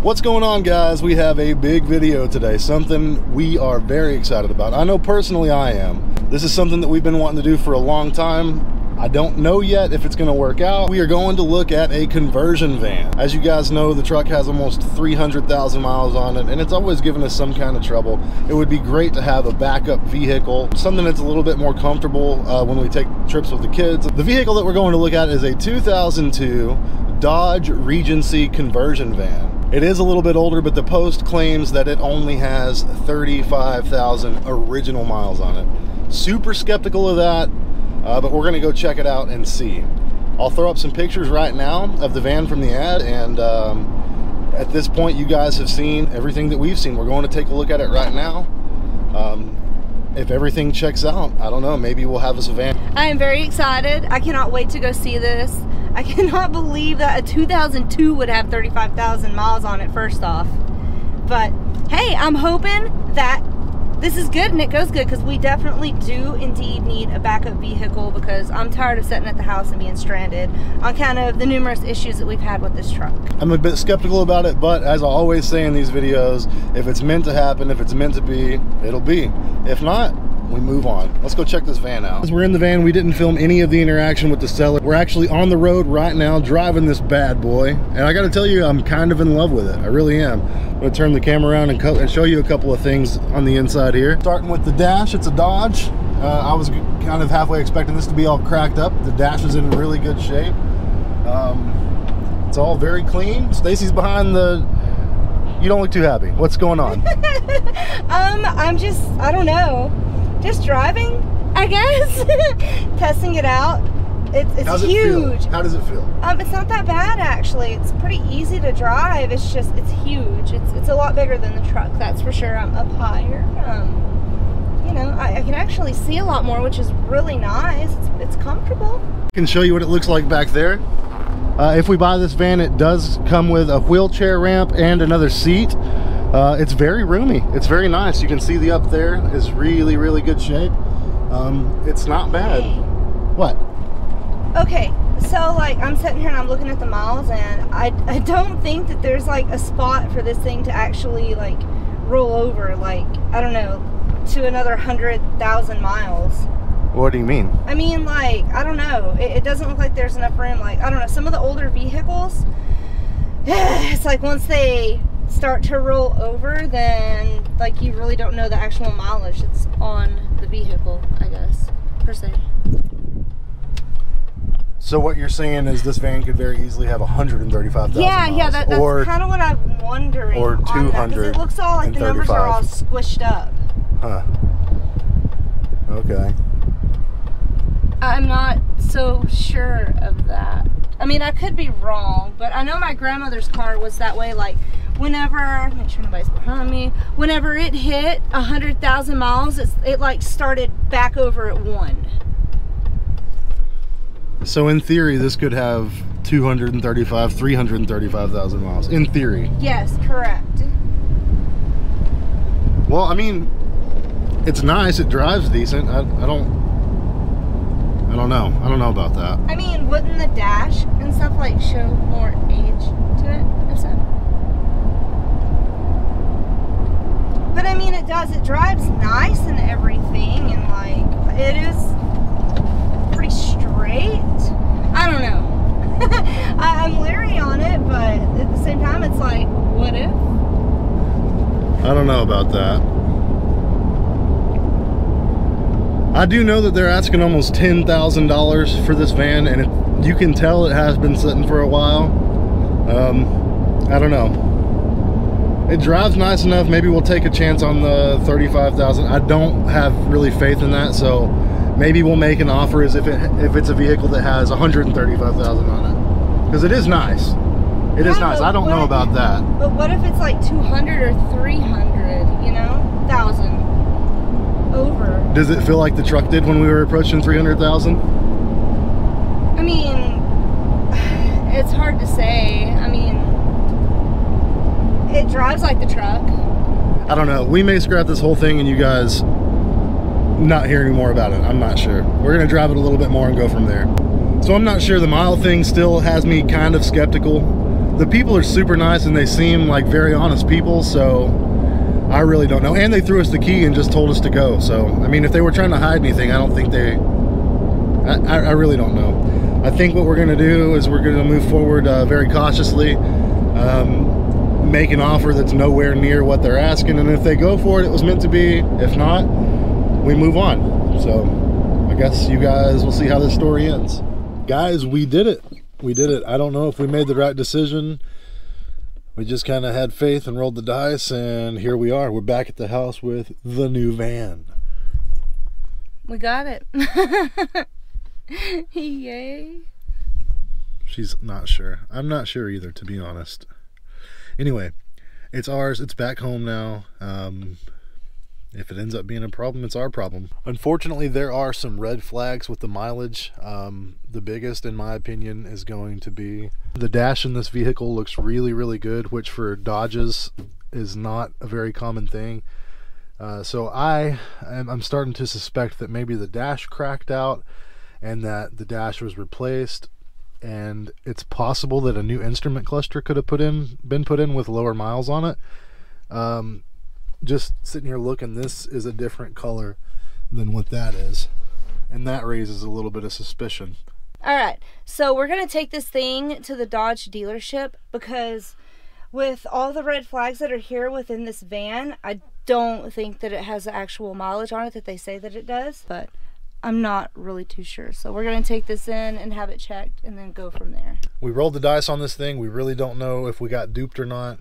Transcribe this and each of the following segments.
What's going on, guys? We have a big video today, something we are very excited about. I know personally I am. This is something that we've been wanting to do for a long time. I don't know yet if it's going to work out. We are going to look at a conversion van. As you guys know, the truck has almost 300,000 miles on it, and it's always given us some kind of trouble. It would be great to have a backup vehicle, something that's a little bit more comfortable when we take trips with the kids. The vehicle that we're going to look at is a 2002 Dodge Regency conversion van. It is a little bit older, but the Post claims that it only has 35,000 original miles on it. Super skeptical of that, but we're gonna go check it out and see. I'll throw up some pictures right now of the van from the ad, and at this point you guys have seen everything that we've seen. We're going to take a look at it right now. If everything checks out, I don't know, maybe we'll have us a van. I am very excited. I cannot wait to go see this. I cannot believe that a 2002 would have 35,000 miles on it, first off. But hey, I'm hoping that this is good and it goes good, because we definitely do indeed need a backup vehicle, because I'm tired of sitting at the house and being stranded on kind of the numerous issues that we've had with this truck. I'm a bit skeptical about it, but as I always say in these videos, if it's meant to happen, if it's meant to be, it'll be. If not, we move on. Let's go check this van out. As we're in the van, we didn't film any of the interaction with the seller. We're actually on the road right now driving this bad boy, and I gotta tell you, I'm kind of in love with it. I really am. I'm gonna turn the camera around and show you a couple of things on the inside here. Starting with the dash, it's a Dodge. I was kind of halfway expecting this to be all cracked up. The dash is in really good shape. It's all very clean. Stacy's behind the... You don't look too happy. What's going on? I don't know. Just driving, I guess. Testing it out. It's huge. How does it feel? It's not that bad, actually. It's pretty easy to drive. It's huge. It's a lot bigger than the truck, that's for sure. I'm up higher. You know, I can actually see a lot more, which is really nice. It's comfortable. I can show you what it looks like back there. If we buy this van, it does come with a wheelchair ramp and another seat. It's very roomy. It's very nice. You can see the up there is really, really good shape. It's not bad. Hey. What? Okay, so like I'm sitting here and I'm looking at the miles, and I don't think that there's like a spot for this thing to actually like roll over, like, I don't know, to another 100,000 miles. What do you mean? I mean, like, I don't know. It doesn't look like there's enough room. Like, I don't know, some of the older vehicles, it's like once they start to roll over, then like you really don't know the actual mileage that's on the vehicle, I guess, per se. So what you're saying is this van could very easily have 135,000 miles. Yeah, that's kind of what I'm wondering. Or 200. Because it looks all like the numbers are all squished up. Huh. Okay. I'm not so sure of that. I mean, I could be wrong, but I know my grandmother's car was that way. Like, whenever, make sure nobody's behind me, whenever it hit 100,000 miles, it like started back over at 1. So in theory, this could have 335,000 miles. In theory. Yes, correct. Well, I mean, it's nice. It drives decent. I don't know. I don't know about that. I mean, wouldn't the dash and stuff like show more age to it? If so. But I mean, it does. It drives nice and everything, and like it is pretty straight. I don't know. I'm leery on it, but at the same time, it's like, what if? I don't know about that. I do know that they're asking almost $10,000 for this van, and you can tell it has been sitting for a while. I don't know. It drives nice enough. Maybe we'll take a chance on the 35,000. I don't have really faith in that, so maybe we'll make an offer as if it's a vehicle that has 135,000 on it, because it is nice. It is nice. I don't know about that. But what if it's like 200 or 300? You know, 1,000 over. Does it feel like the truck did when we were approaching 300,000? I mean, it's hard to say. I mean, it drives like the truck. I don't know. We may scrap this whole thing and you guys not hear any more about it. I'm not sure. We're gonna drive it a little bit more and go from there. So I'm not sure. The mile thing still has me kind of skeptical. The people are super nice and they seem like very honest people, so I really don't know. And they threw us the key and just told us to go. So, I mean, if they were trying to hide anything, I don't think they... I really don't know. I think what we're going to do is we're going to move forward very cautiously, make an offer that's nowhere near what they're asking, and if they go for it, it was meant to be. If not, we move on. So I guess you guys will see how this story ends. Guys, we did it. We did it. I don't know if we made the right decision. We just kind of had faith and rolled the dice, and here we are. We're back at the house with the new van. We got it. Yay. She's not sure. I'm not sure either, to be honest. Anyway, it's ours. It's back home now. If it ends up being a problem, it's our problem. Unfortunately, there are some red flags with the mileage. The biggest, in my opinion, is going to be the dash in this vehicle looks really, really good, which for Dodges is not a very common thing. So I'm starting to suspect that maybe the dash cracked out and that the dash was replaced. And it's possible that a new instrument cluster could have been put in with lower miles on it. Just sitting here looking, this is a different color than what that is, and that raises a little bit of suspicion. All right, so we're gonna take this thing to the Dodge dealership because with all the red flags that are here within this van, I don't think that it has the actual mileage on it that they say that it does, but I'm not really too sure. So we're gonna take this in and have it checked and then go from there. We rolled the dice on this thing. We really don't know if we got duped or not.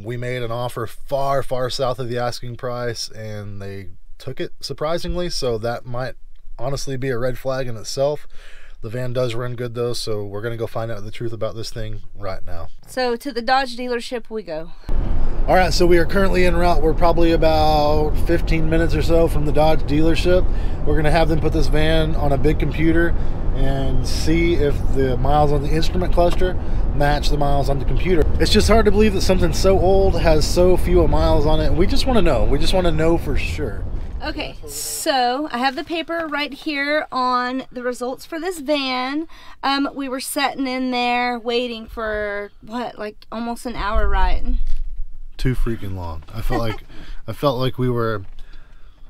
We made an offer far, far south of the asking price and they took it, surprisingly, so that might honestly be a red flag in itself. The van does run good though, so we're gonna go find out the truth about this thing right now. So to the Dodge dealership we go. All right, so we are currently en route. We're probably about 15 minutes or so from the Dodge dealership. We're gonna have them put this van on a big computer and see if the miles on the instrument cluster match the miles on the computer. It's just hard to believe that something so old has so few miles on it. We just want to know. We just want to know for sure. Okay, so I have the paper right here on the results for this van. We were sitting in there waiting for what, like almost an hour, right? Too freaking long. I felt like we were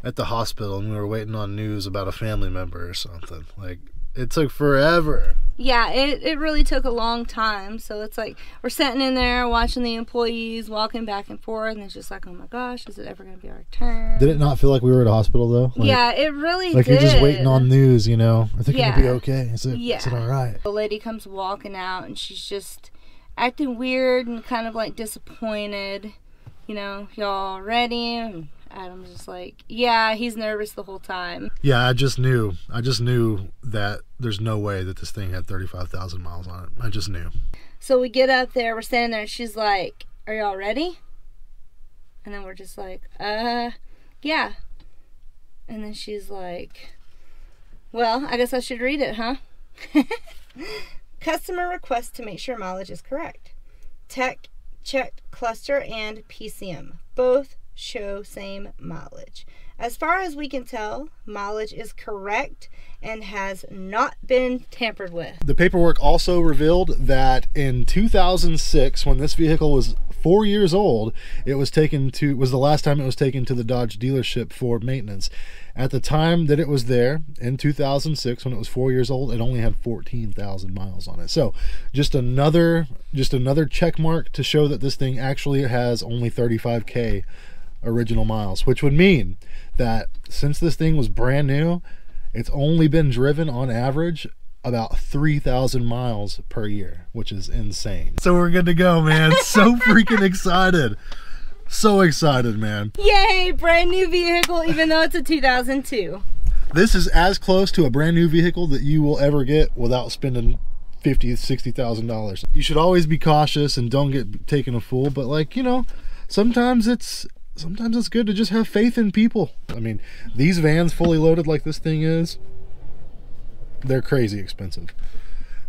at the hospital and we were waiting on news about a family member or something. Like, it took forever. Yeah, it really took a long time. So it's like we're sitting in there watching the employees walking back and forth, and it's just like, oh my gosh, is it ever going to be our turn? Did it not feel like we were at a hospital though? Like, yeah, it really like did. You're just waiting on news, you know? I think it'll be okay. Is it all right? The lady comes walking out, and she's just acting weird and kind of like disappointed. You know, y'all ready? And Adam's just like, yeah, he's nervous the whole time. Yeah, I just knew that there's no way that this thing had 35,000 miles on it. I just knew. So we get up there, we're standing there, and she's like, are y'all ready? And then we're just like, yeah. And then she's like, well, I guess I should read it, huh? Customer requests to make sure mileage is correct. Tech checked cluster and PCM. Both show same mileage. As far as we can tell, mileage is correct and has not been tampered with. The paperwork also revealed that in 2006, when this vehicle was 4 years old, it was the last time it was taken to the Dodge dealership for maintenance. At the time that it was there in 2006, when it was 4 years old, it only had 14,000 miles on it. So just another check mark to show that this thing actually has only 35K original miles, which would mean that since this thing was brand new, it's only been driven on average about 3,000 miles per year, which is insane. So we're good to go, man. So freaking excited. So excited, man. Yay, brand new vehicle, even though it's a 2002. This is as close to a brand new vehicle that you will ever get without spending $50,000, $60,000. You should always be cautious and don't get taken a fool, but like, you know, sometimes it's good to just have faith in people. I mean, these vans fully loaded like this thing is, they're crazy expensive.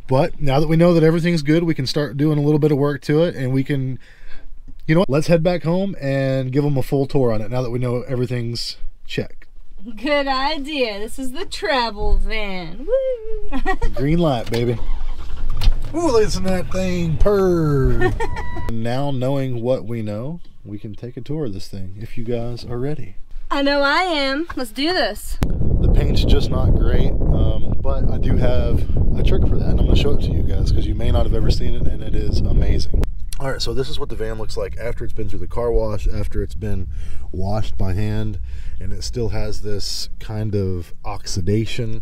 But now that we know that everything's good, we can start doing a little bit of work to it, and we can, you know what, let's head back home and give them a full tour on it now that we know everything's checked. Good idea. This is the travel van. Woo! Green light, baby. Ooh, listen to that thing purr. Now knowing what we know, we can take a tour of this thing if you guys are ready. I know I am. Let's do this. The paint's just not great, but I do have a trick for that, and I'm going to show it to you guys because you may not have ever seen it, and it is amazing. All right, so this is what the van looks like after it's been through the car wash, after it's been washed by hand, and it still has this kind of oxidation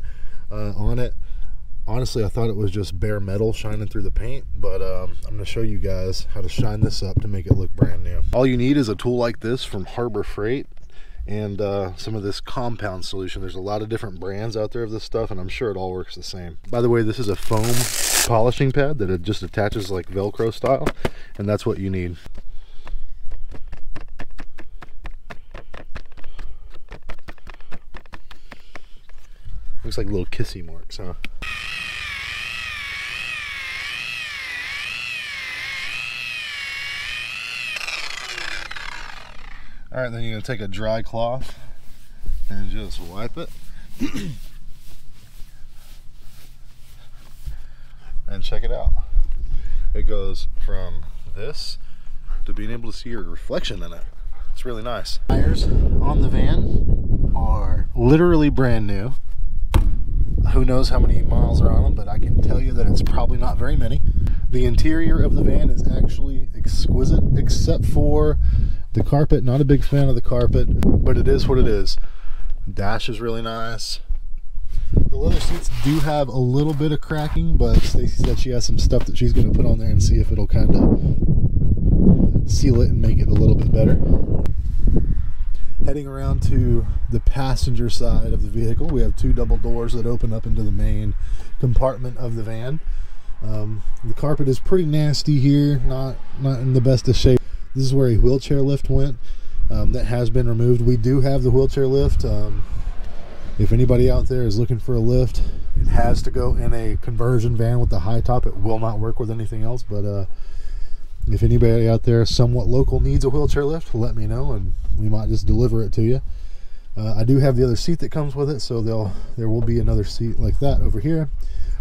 on it. Honestly, I thought it was just bare metal shining through the paint, but I'm going to show you guys how to shine this up to make it look brand new. All you need is a tool like this from Harbor Freight and some of this compound solution. There's a lot of different brands out there of this stuff, and I'm sure it all works the same. By the way, this is a foam polishing pad that it just attaches like Velcro style, and that's what you need. Looks like little kissy marks, huh? All right, then you're gonna take a dry cloth and just wipe it. And check it out. It goes from this to being able to see your reflection in it. It's really nice. Tires on the van are literally brand new. Who knows how many miles are on them, but I can tell you that it's probably not very many. The interior of the van is actually exquisite, except for the carpet. Not a big fan of the carpet, but it is what it is. Dash is really nice. The leather seats do have a little bit of cracking, but Stacy said she has some stuff that she's going to put on there and see if it'll kind of seal it and make it a little bit better. Heading around to the passenger side of the vehicle, we have two double doors that open up into the main compartment of the van. The carpet is pretty nasty here, not in the best of shape. This is where a wheelchair lift went. That has been removed. We do have the wheelchair lift. If anybody out there is looking for a lift, it has to go in a conversion van with the high top. It will not work with anything else, but if anybody out there somewhat local needs a wheelchair lift, let me know and we might just deliver it to you. I do have the other seat that comes with it, so there will be another seat like that over here.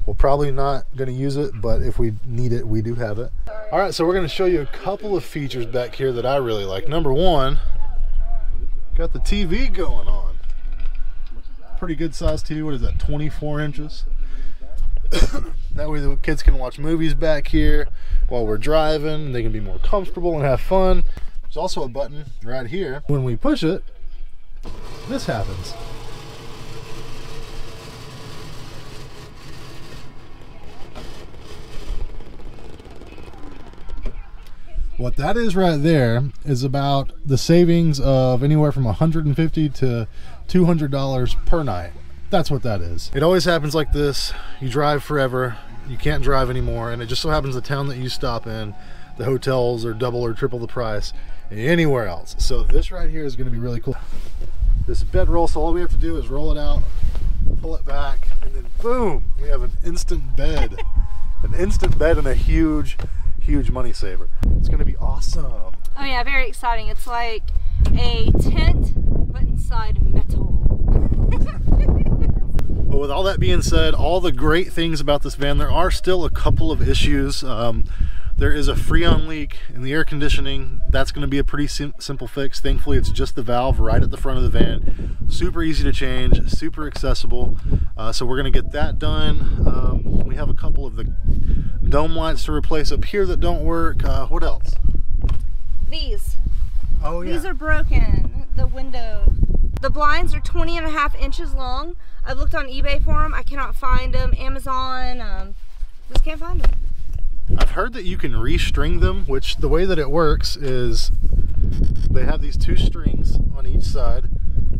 We're probably not going to use it, but if we need it, we do have it. All right, so we're going to show you a couple of features back here that I really like. Number one, got the TV going on. Pretty good sized TV. What is that, 24 inches? That way the kids can watch movies back here while we're driving. They can be more comfortable and have fun. There's also a button right here. When we push it, this happens. What that is right there is about the savings of anywhere from $150 to $200 per night. That's what that is. It always happens like this. You drive forever, you can't drive anymore, and it just so happens the town that you stop in, the hotels are double or triple the price anywhere else. So this right here is going to be really cool. This bedroll, so all we have to do is roll it out, pull it back, and then boom, we have an instant bed. An instant bed and a huge money saver. It's going to be awesome. Oh yeah, very exciting. It's like a tent, but inside metal. But with all that being said, all the great things about this van, there are still a couple of issues. There is a Freon leak in the air conditioning. That's going to be a pretty simple fix. Thankfully, it's just the valve right at the front of the van. Super easy to change, super accessible. So we're going to get that done. We have a couple of the dome lights to replace up here that don't work. What else? These. Oh yeah. These are broken. The window. The blinds are 20.5 inches long. I've looked on eBay for them. I cannot find them. Amazon. Just can't find them. I've heard that you can restring them, which the way that it works is they have these two strings on each side,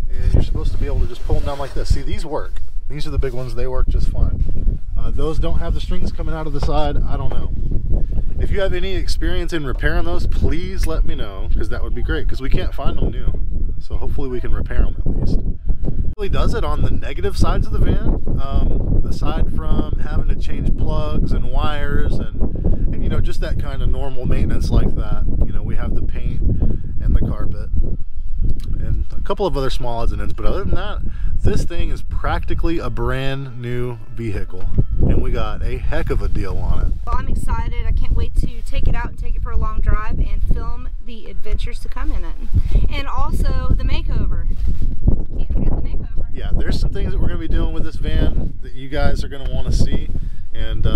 and you're supposed to be able to just pull them down like this. See, these work. These are the big ones. They work just fine. Those don't have the strings coming out of the side. I don't know. If you have any experience in repairing those, please let me know, because that would be great, because we can't find them new. So hopefully we can repair them at least. It really does it on the negative sides of the van, aside from having to change plugs and wires and you know, just that kind of normal maintenance like that. You know, we have the paint and the carpet and a couple of other small odds and ends, but other than that, this thing is practically a brand new vehicle. and we got a heck of a deal on it. Well, I'm excited. I can't wait to take it out and take it for a long drive and film the adventures to come in it. And also the makeover. Can't forget the makeover. Yeah, there's some things that we're going to be doing with this van that you guys are going to want to see, and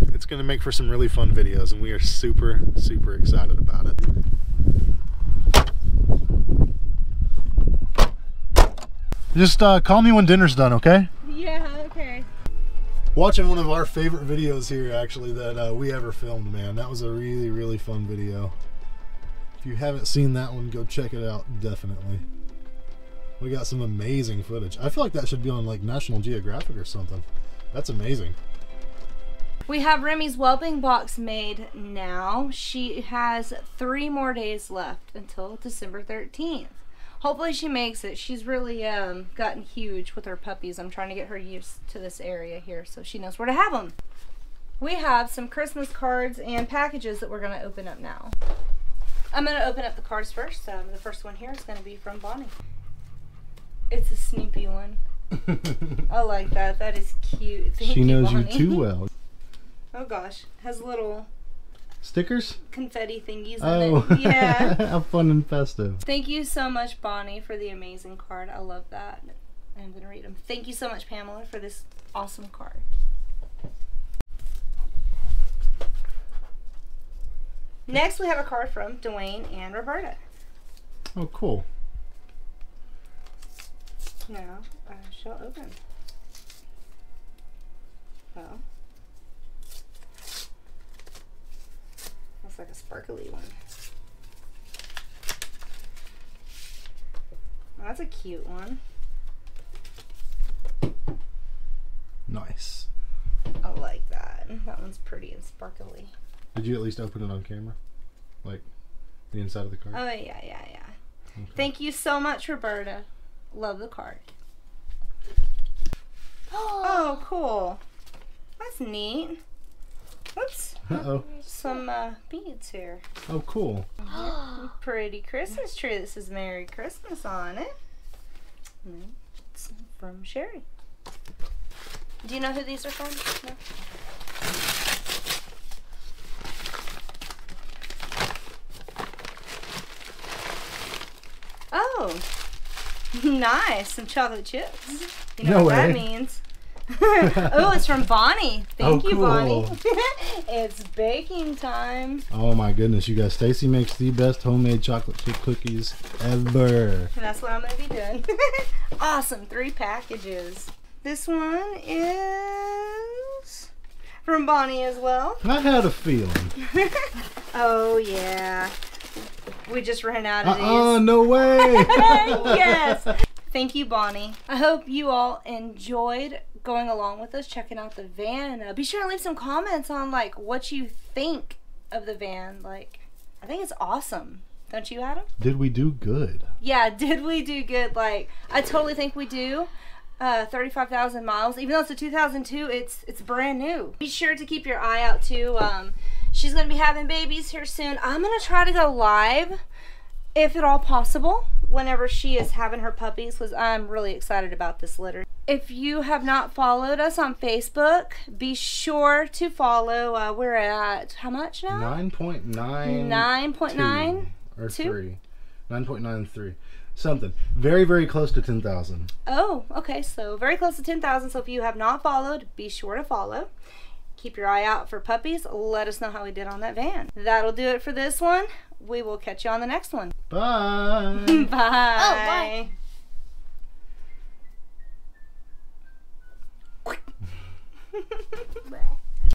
it's going to make for some really fun videos, and we are super, super excited about it. Just call me when dinner's done, okay? Yeah, okay. Watching one of our favorite videos here, actually, that we ever filmed, man. That was a really, really fun video. If you haven't seen that one, go check it out, definitely. We got some amazing footage. I feel like that should be on like National Geographic or something. That's amazing. We have Remy's whelping box made now. She has 3 more days left until December 13th. Hopefully she makes it. She's really gotten huge with her puppies. I'm trying to get her used to this area here so she knows where to have them. We have some Christmas cards and packages that we're going to open up now. I'm going to open up the cards first. The first one here is going to be from Bonnie. It's a Snoopy one. I like that. That is cute. Thank She knows Bonnie. you too well. Oh gosh, has little Stickers? confetti thingies Oh, in it. Yeah. how fun and festive. Thank you so much, Bonnie, for the amazing card. I love that. I'm going to read them. Thank you so much, Pamela, for this awesome card. Next, we have a card from Dwayne and Roberta. Oh, cool. Now, I shall open. Well, looks like a sparkly one. Oh, that's a cute one. Nice. I like that. That one's pretty and sparkly. Did you at least open it on camera? Like the inside of the card? Oh, yeah. Okay. Thank you so much, Roberta. Love the card. Oh, cool. That's neat. Oops. Uh-oh. Some beads here. Oh, cool. Pretty Christmas tree. This is Merry Christmas on it. And it's from Sherry. Do you know who these are from? No? Oh, nice. Some chocolate chips. You know No what way. that means. Oh, it's from Bonnie. Thank Oh, you, cool. Bonnie. It's baking time. Oh my goodness, you guys. Stacy makes the best homemade chocolate chip cookies ever. And that's what I'm going to be doing. Awesome. 3 packages. This one is from Bonnie as well. I had a feeling. Oh, yeah. We just ran out of these. No way. Yes. Thank you, Bonnie. I hope you all enjoyed going along with us, checking out the van. Be sure to leave some comments on like what you think of the van. Like, I think it's awesome. Don't you, Adam? Did we do good? Yeah, did we do good? Like, I totally think we do. 35,000 miles. Even though it's a 2002, it's brand new. Be sure to keep your eye out too. She's gonna be having babies here soon. I'm gonna try to go live, if at all possible, whenever she is having her puppies, because I'm really excited about this litter. If you have not followed us on Facebook, be sure to follow. We're at how much now? 9.9. 9.9 or 2? 3. 9.93. Something. Very, very close to 10,000. Oh, okay. So very close to 10,000. So if you have not followed, be sure to follow. Keep your eye out for puppies. Let us know how we did on that van. That'll do it for this one. We will catch you on the next one. Bye. Bye. Bye.